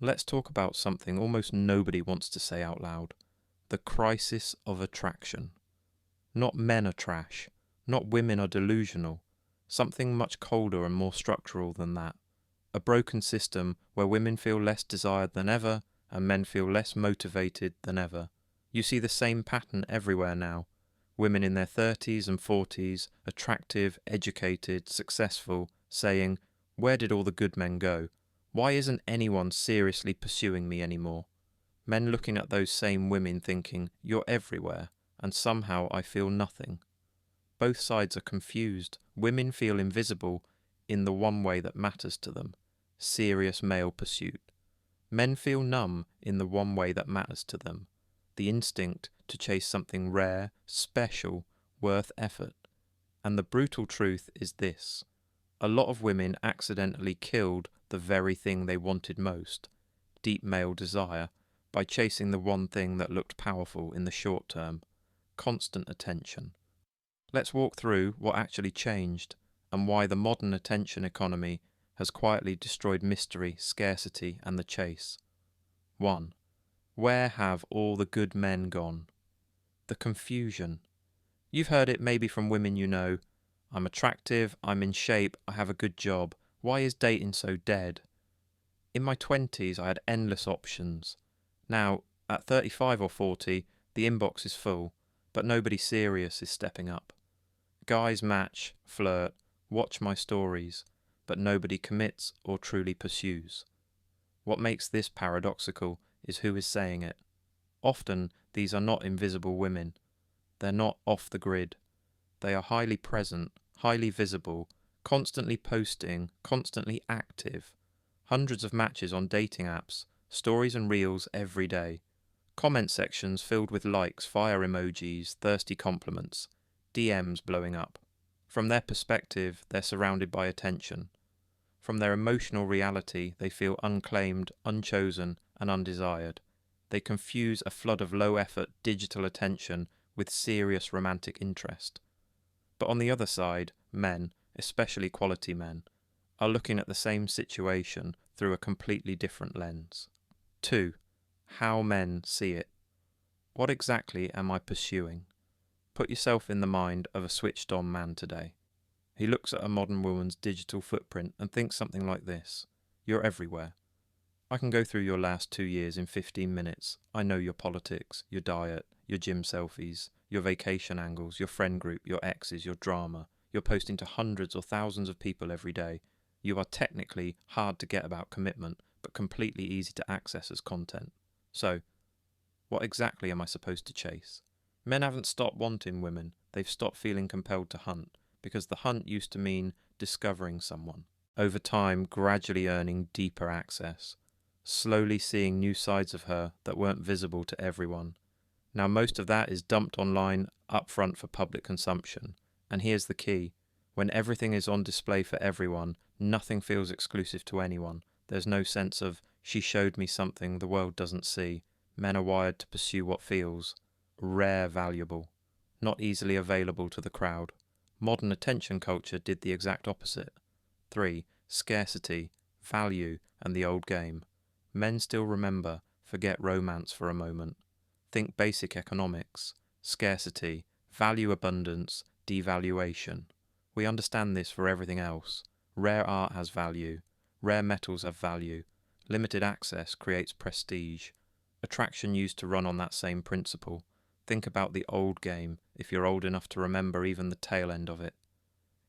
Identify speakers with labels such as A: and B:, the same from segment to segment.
A: Let's talk about something almost nobody wants to say out loud. The crisis of attraction. Not men are trash, not women are delusional, something much colder and more structural than that. A broken system where women feel less desired than ever and men feel less motivated than ever. You see the same pattern everywhere now. Women in their 30s and 40s, attractive, educated, successful, saying, "Where did all the good men go? Why isn't anyone seriously pursuing me anymore?" Men looking at those same women thinking, "You're everywhere, and somehow I feel nothing." Both sides are confused. Women feel invisible in the one way that matters to them, serious male pursuit. Men feel numb in the one way that matters to them, the instinct to chase something rare, special, worth effort. And the brutal truth is this: a lot of women accidentally killed the very thing they wanted most, deep male desire, by chasing the one thing that looked powerful in the short term, constant attention. Let's walk through what actually changed and why the modern attention economy has quietly destroyed mystery, scarcity, and the chase. 1. Where have all the good men gone? The confusion. You've heard it maybe from women you know. "I'm attractive, I'm in shape, I have a good job. Why is dating so dead?" In my 20s, I had endless options. Now, at 35 or 40, the inbox is full, but nobody serious is stepping up. Guys match, flirt, watch my stories, but nobody commits or truly pursues. What makes this paradoxical is who is saying it. Often, these are not invisible women. They're not off the grid. They are highly present, highly visible, constantly posting, constantly active. Hundreds of matches on dating apps, stories and reels every day. Comment sections filled with likes, fire emojis, thirsty compliments, DMs blowing up. From their perspective, they're surrounded by attention. From their emotional reality, they feel unclaimed, unchosen, and undesired. They confuse a flood of low-effort digital attention with serious romantic interest. But on the other side, men, especially quality men, are looking at the same situation through a completely different lens. 2. How men see it. What exactly am I pursuing? Put yourself in the mind of a switched-on man today. He looks at a modern woman's digital footprint and thinks something like this: "You're everywhere. I can go through your last 2 years in 15 minutes. I know your politics, your diet, your gym selfies, your vacation angles, your friend group, your exes, your drama. You're posting to hundreds or thousands of people every day. You are technically hard to get about commitment, but completely easy to access as content. So, what exactly am I supposed to chase?" Men haven't stopped wanting women, they've stopped feeling compelled to hunt, because the hunt used to mean discovering someone. Over time, gradually earning deeper access, slowly seeing new sides of her that weren't visible to everyone. Now most of that is dumped online upfront for public consumption. And here's the key: when everything is on display for everyone, nothing feels exclusive to anyone. There's no sense of, "She showed me something the world doesn't see." Men are wired to pursue what feels rare, valuable, not easily available to the crowd. Modern attention culture did the exact opposite. 3. Scarcity, value, and the old game. Men still remember, forget romance for a moment. Think basic economics, scarcity, value abundance, devaluation. We understand this for everything else. Rare art has value. Rare metals have value. Limited access creates prestige. Attraction used to run on that same principle. Think about the old game, if you're old enough to remember even the tail end of it.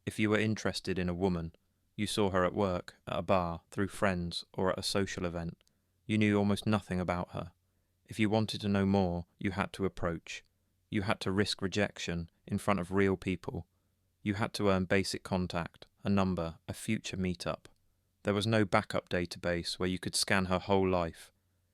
A: If you were interested in a woman, you saw her at work, at a bar, through friends, or at a social event. You knew almost nothing about her. If you wanted to know more, you had to approach. You had to risk rejection in front of real people. You had to earn basic contact, a number, a future meetup. There was no backup database where you could scan her whole life.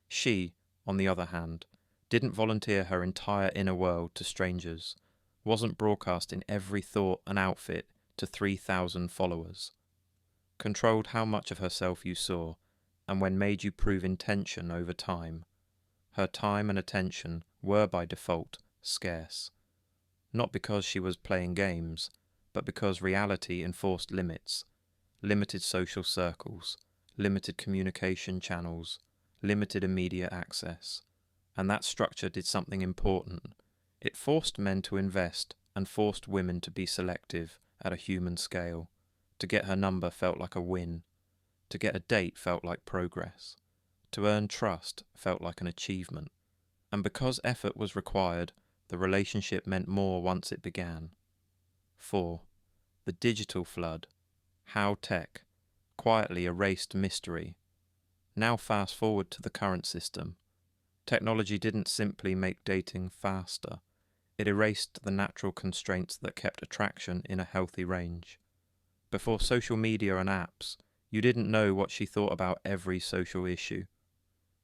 A: She, on the other hand, didn't volunteer her entire inner world to strangers, wasn't broadcasting every thought and outfit to 3,000 followers, controlled how much of herself you saw, and when made you prove intention over time. Her time and attention were by default scarce, not because she was playing games, but because reality enforced limits, limited social circles, limited communication channels, limited immediate access. And that structure did something important. It forced men to invest and forced women to be selective at a human scale. To get her number felt like a win. To get a date felt like progress. To earn trust felt like an achievement. And because effort was required, the relationship meant more once it began. 4. The digital flood. How tech quietly erased mystery. Now fast forward to the current system. Technology didn't simply make dating faster. It erased the natural constraints that kept attraction in a healthy range. Before social media and apps, you didn't know what she thought about every social issue.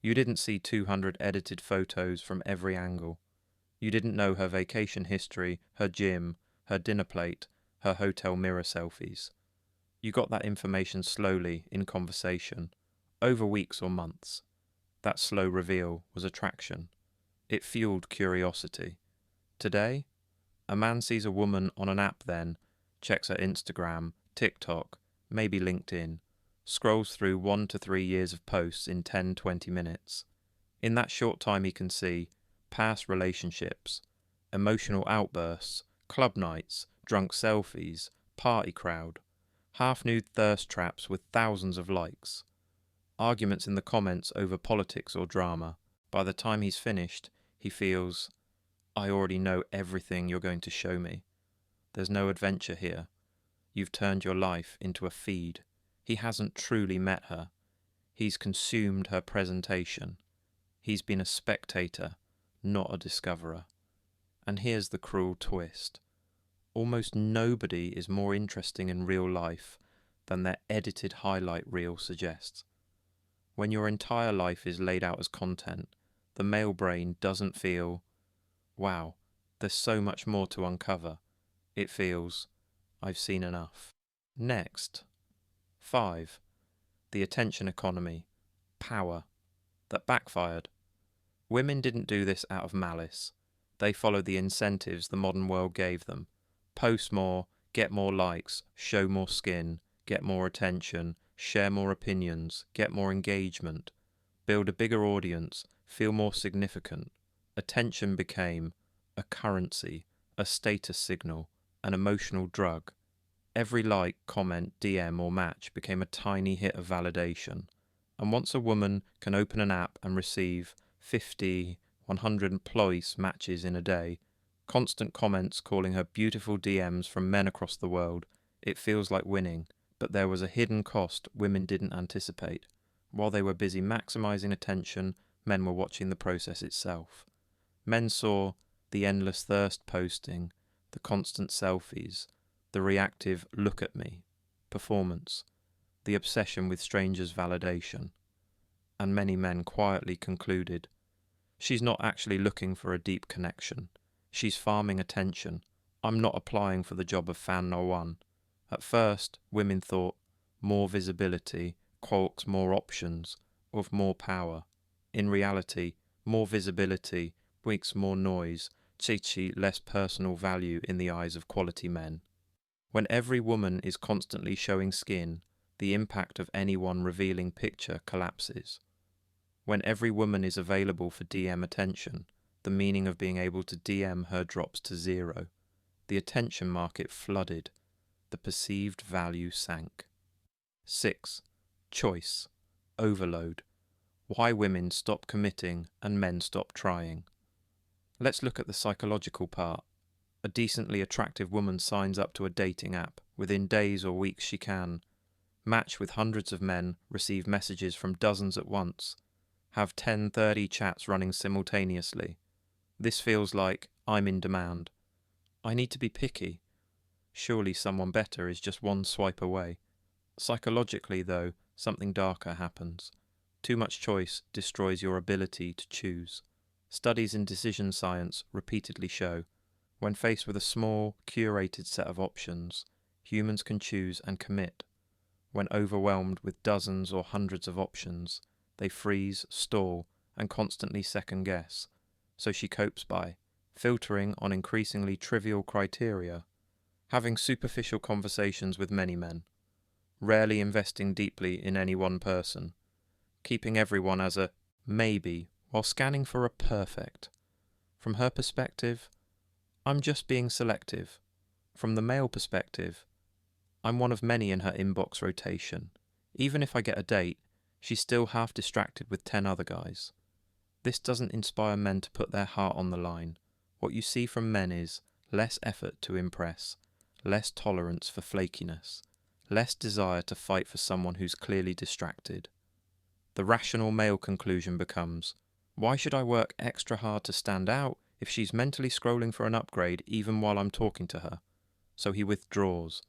A: You didn't see 200 edited photos from every angle. You didn't know her vacation history, her gym, her dinner plate, her hotel mirror selfies. You got that information slowly in conversation, over weeks or months. That slow reveal was attraction. It fueled curiosity. Today, a man sees a woman on an app then, checks her Instagram, TikTok, maybe LinkedIn, scrolls through 1 to 3 years of posts in 10-20 minutes. In that short time he can see past relationships, emotional outbursts, club nights, drunk selfies, party crowd, half-nude thirst traps with thousands of likes, arguments in the comments over politics or drama. By the time he's finished, he feels, I already know everything you're going to show me. There's no adventure here. You've turned your life into a feed. He hasn't truly met her. He's consumed her presentation. He's been a spectator, not a discoverer. And here's the cruel twist. Almost nobody is more interesting in real life than their edited highlight reel suggests. When your entire life is laid out as content, the male brain doesn't feel, wow, there's so much more to uncover. It feels, I've seen enough. Next. 5. The attention economy. Power. That backfired. Women didn't do this out of malice. They followed the incentives the modern world gave them. Post more, get more likes, show more skin, get more attention, share more opinions, get more engagement, build a bigger audience, feel more significant. Attention became a currency, a status signal, an emotional drug. Every like, comment, DM or match became a tiny hit of validation. And once a woman can open an app and receive 50, 100 plus matches in a day, constant comments calling her beautiful DMs from men across the world, it feels like winning. But there was a hidden cost women didn't anticipate. While they were busy maximizing attention, men were watching the process itself. Men saw the endless thirst posting, the constant selfies, the reactive look at me, performance, the obsession with strangers' validation. And many men quietly concluded, she's not actually looking for a deep connection. She's farming attention. I'm not applying for the job of fan no one. At first, women thought more visibility, quotes more options, of more power. In reality, more visibility makes more noise, chichi less personal value in the eyes of quality men. When every woman is constantly showing skin, the impact of any one revealing picture collapses. When every woman is available for DM attention, the meaning of being able to DM her drops to zero. The attention market flooded. The perceived value sank. 6. Choice. Overload. Why women stop committing and men stop trying. Let's look at the psychological part. A decently attractive woman signs up to a dating app. Within days or weeks she can match with hundreds of men, receive messages from dozens at once, have 10-30 chats running simultaneously. This feels like, I'm in demand. I need to be picky. Surely someone better is just one swipe away. Psychologically, though, something darker happens. Too much choice destroys your ability to choose. Studies in decision science repeatedly show, when faced with a small, curated set of options, humans can choose and commit. When overwhelmed with dozens or hundreds of options, they freeze, stall, and constantly second-guess. So she copes by filtering on increasingly trivial criteria, having superficial conversations with many men, rarely investing deeply in any one person, keeping everyone as a maybe, while scanning for a perfect. From her perspective, I'm just being selective. From the male perspective, I'm one of many in her inbox rotation. Even if I get a date, she's still half distracted with 10 other guys. This doesn't inspire men to put their heart on the line. What you see from men is less effort to impress, less tolerance for flakiness, less desire to fight for someone who's clearly distracted. The rational male conclusion becomes, why should I work extra hard to stand out if she's mentally scrolling for an upgrade even while I'm talking to her? So he withdraws,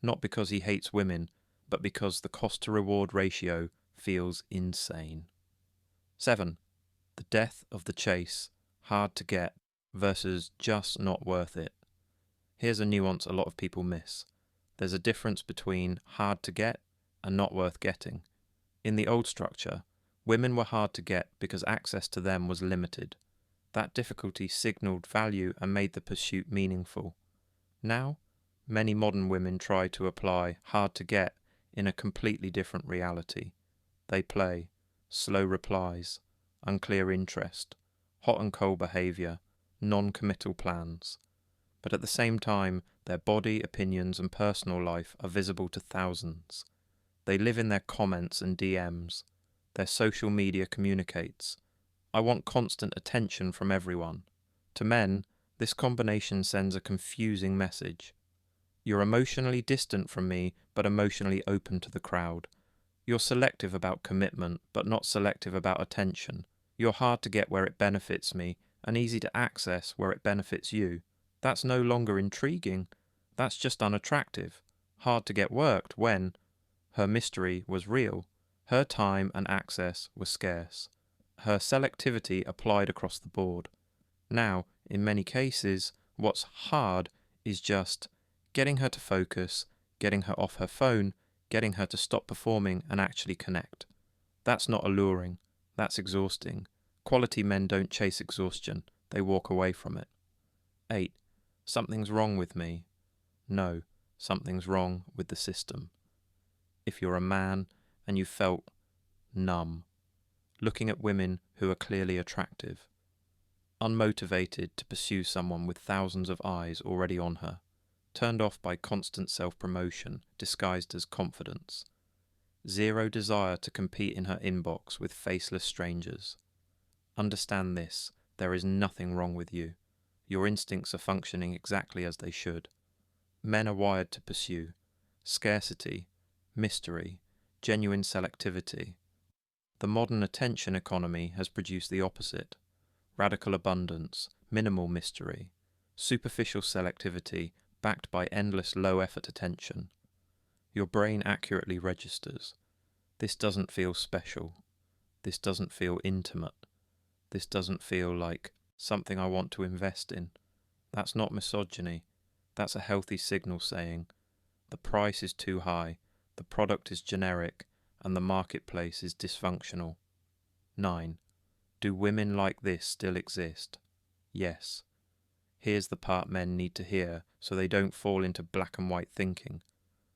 A: not because he hates women, but because the cost-to-reward ratio feels insane. 7. The death of the chase, hard to get, versus just not worth it. Here's a nuance a lot of people miss. There's a difference between hard to get and not worth getting. In the old structure, women were hard to get because access to them was limited. That difficulty signalled value and made the pursuit meaningful. Now, many modern women try to apply hard to get in a completely different reality. They play slow replies, unclear interest, hot and cold behaviour, non-committal plans. But at the same time, their body, opinions and personal life are visible to thousands. They live in their comments and DMs. Their social media communicates. I want constant attention from everyone. To men, this combination sends a confusing message. You're emotionally distant from me, but emotionally open to the crowd. You're selective about commitment, but not selective about attention. You're hard to get where it benefits me, and easy to access where it benefits you. That's no longer intriguing. That's just unattractive. Hard to get worked when her mystery was real. Her time and access were scarce. Her selectivity applied across the board. Now, in many cases, what's hard is just getting her to focus, getting her off her phone, getting her to stop performing and actually connect. That's not alluring. That's exhausting. Quality men don't chase exhaustion. They walk away from it. 8. Something's wrong with me. No, something's wrong with the system. If you're a man and you felt numb, looking at women who are clearly attractive, unmotivated to pursue someone with thousands of eyes already on her, turned off by constant self-promotion disguised as confidence, zero desire to compete in her inbox with faceless strangers. Understand this, there is nothing wrong with you. Your instincts are functioning exactly as they should. Men are wired to pursue scarcity, mystery, genuine selectivity. The modern attention economy has produced the opposite. Radical abundance, minimal mystery, superficial selectivity backed by endless low-effort attention. Your brain accurately registers. This doesn't feel special. This doesn't feel intimate. This doesn't feel like something I want to invest in. That's not misogyny. That's a healthy signal saying, the price is too high, the product is generic, and the marketplace is dysfunctional. 9. Do women like this still exist? Yes. Here's the part men need to hear so they don't fall into black and white thinking.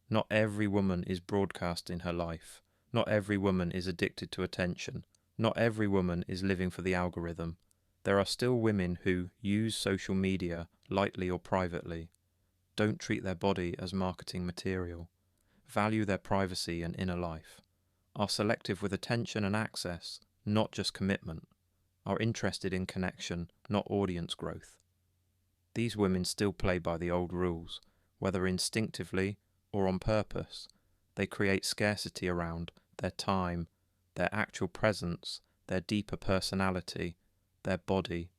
A: Not every woman is broadcasting her life. Not every woman is addicted to attention. Not every woman is living for the algorithm. There are still women who use social media lightly or privately. Don't treat their body as marketing material. Value their privacy and inner life. Are selective with attention and access, not just commitment. Are interested in connection, not audience growth. These women still play by the old rules, whether instinctively or on purpose. They create scarcity around their time, their actual presence, their deeper personality, their body,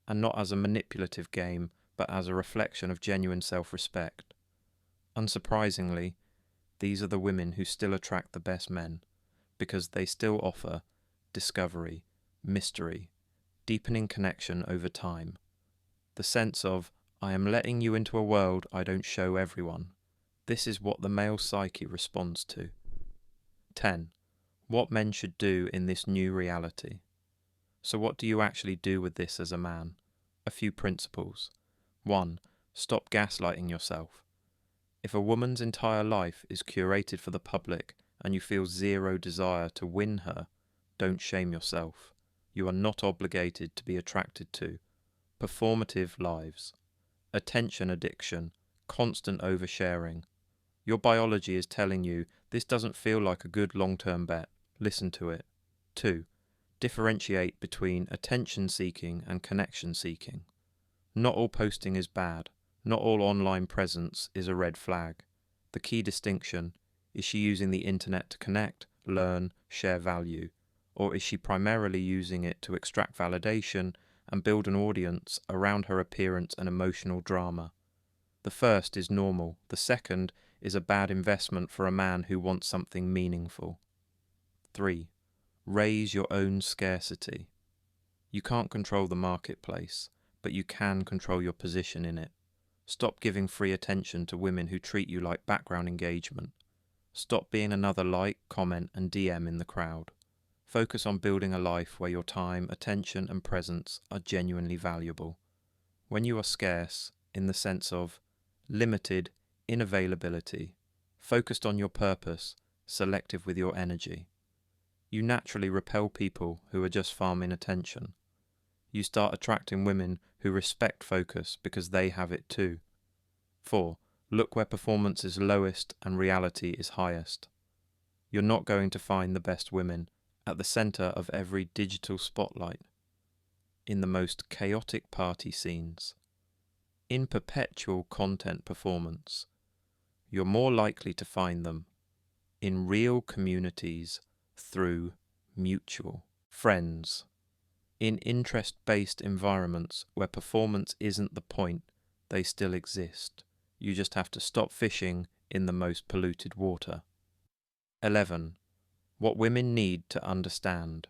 A: and not as a manipulative game, but as a reflection of genuine self-respect. Unsurprisingly, these are the women who still attract the best men, because they still offer discovery, mystery, deepening connection over time. The sense of, I am letting you into a world I don't show everyone. This is what the male psyche responds to. 10. What men should do in this new reality. So what do you actually do with this as a man? A few principles. 1. Stop gaslighting yourself. If a woman's entire life is curated for the public and you feel zero desire to win her, Don't shame yourself. You are not obligated to be attracted to performative lives, attention addiction, constant oversharing. Your biology is telling you this doesn't feel like a good long-term bet. Listen to it. 2. Differentiate between attention seeking and connection seeking. Not all posting is bad. Not all online presence is a red flag. The key distinction: is she using the internet to connect, learn, share value? Or is she primarily using it to extract validation and build an audience around her appearance and emotional drama? The first is normal. The second is a bad investment for a man who wants something meaningful. 3. Raise your own scarcity. You can't control the marketplace, but you can control your position in it. Stop giving free attention to women who treat you like background engagement. Stop being another like, comment, and DM in the crowd. Focus on building a life where your time, attention, and presence are genuinely valuable. When you are scarce, in the sense of limited, inavailability, focused on your purpose, selective with your energy, you naturally repel people who are just farming attention. You start attracting women who respect focus because they have it too. 4. Look where performance is lowest and reality is highest. You're not going to find the best women at the center of every digital spotlight, in the most chaotic party scenes, in perpetual content performance. You're more likely to find them in real communities through mutual friends, in interest-based environments where performance isn't the point. They still exist. You just have to stop fishing in the most polluted water. 11. What women need to understand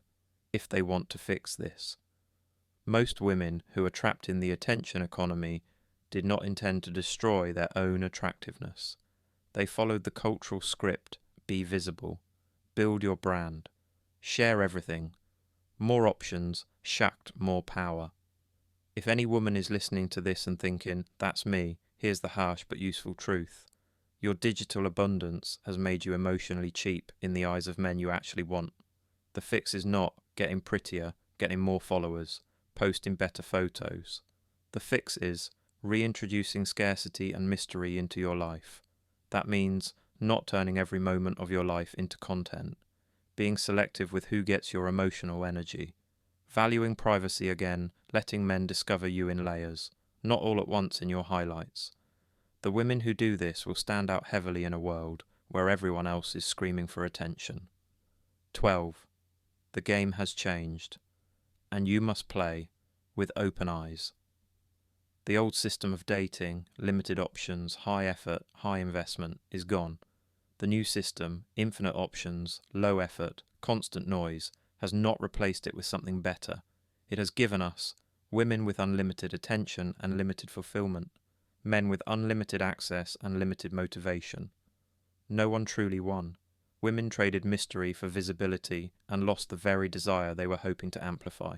A: if they want to fix this. Most women who are trapped in the attention economy did not intend to destroy their own attractiveness. They followed the cultural script: be visible, build your brand, share everything, more options, shacked more power. If any woman is listening to this and thinking, that's me, here's the harsh but useful truth. Your digital abundance has made you emotionally cheap in the eyes of men you actually want. The fix is not getting prettier, getting more followers, posting better photos. The fix is reintroducing scarcity and mystery into your life. That means not turning every moment of your life into content, being selective with who gets your emotional energy, valuing privacy again, letting men discover you in layers, not all at once in your highlights. The women who do this will stand out heavily in a world where everyone else is screaming for attention. 12. The game has changed, and you must play with open eyes. The old system of dating, limited options, high effort, high investment, is gone. The new system, infinite options, low effort, constant noise, has not replaced it with something better. It has given us women with unlimited attention and limited fulfillment, men with unlimited access and limited motivation. No one truly won. Women traded mystery for visibility and lost the very desire they were hoping to amplify.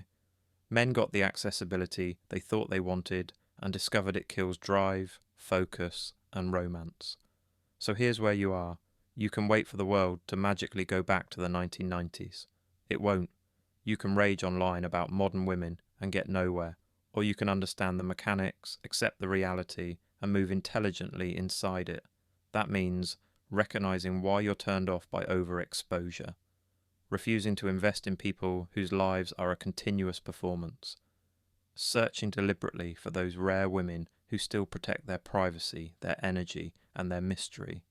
A: Men got the accessibility they thought they wanted and discovered it kills drive, focus, and romance. So here's where you are. You can wait for the world to magically go back to the 1990s. It won't. You can rage online about modern women and get nowhere, or you can understand the mechanics, accept the reality, and move intelligently inside it. That means recognizing why you're turned off by overexposure, refusing to invest in people whose lives are a continuous performance, searching deliberately for those rare women who still protect their privacy, their energy, and their mystery,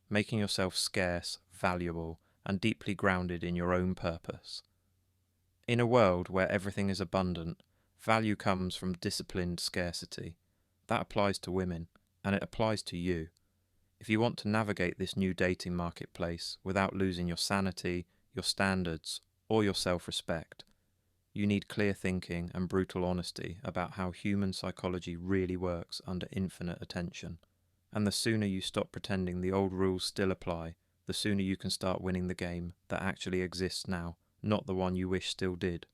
A: making yourself scarce, valuable, and deeply grounded in your own purpose. In a world where everything is abundant, value comes from disciplined scarcity. That applies to women, and it applies to you. If you want to navigate this new dating marketplace without losing your sanity, your standards, or your self-respect, you need clear thinking and brutal honesty about how human psychology really works under infinite attention. And the sooner you stop pretending the old rules still apply, the sooner you can start winning the game that actually exists now, not the one you wish still did.